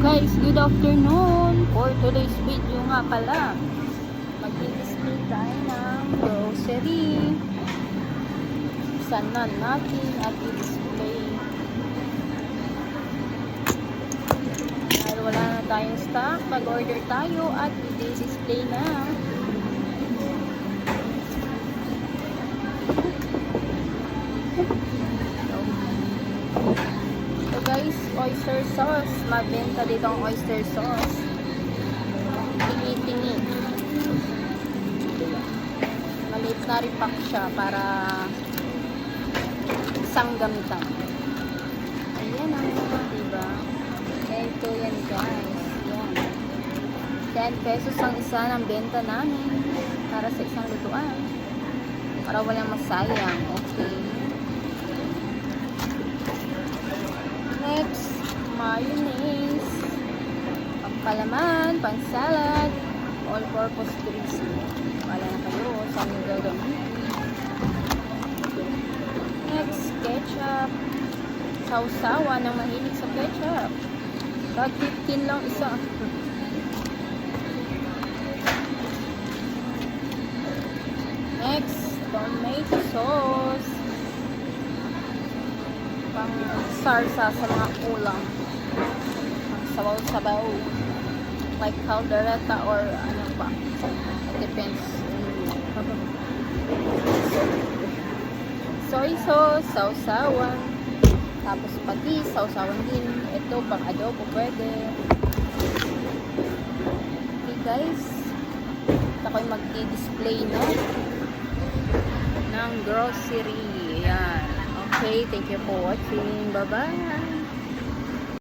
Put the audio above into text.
guys, good afternoon. For today's video nga pala, mag-display tayo ng grocery. Saan na natin at i-display. Dahil wala na tayong stock, mag-order tayo at i-display na. Guys, oyster sauce. Mabenta dito ang oyster sauce. Tingi-tingi. Maliit na repack siya para isang gamitan. Ayan ang diba? Ito yan guys. Yan. 10 pesos ang isa ng benta namin para sa isang lutuan. Para walang masayang. Okay. Next, mayonnaise, pampalaman, pansalad, all-purpose grease. Wala na kayo, saan yung gagamitin. Next, ketchup. Sausawa ng mahilig sa ketchup. Tag 15 lang isa. Next, tomato sauce. Pang sarsa sa mga ulam. Sabaw-sabaw. Like caldereta or ano pa. It depends. Soy sauce, sausawan. Tapos patis, sausawan din. Ito pang adobo pwede. Okay guys. Ako'y mag-display na ng grocery. Ayan. Okay, thank you for watching. Bye-bye.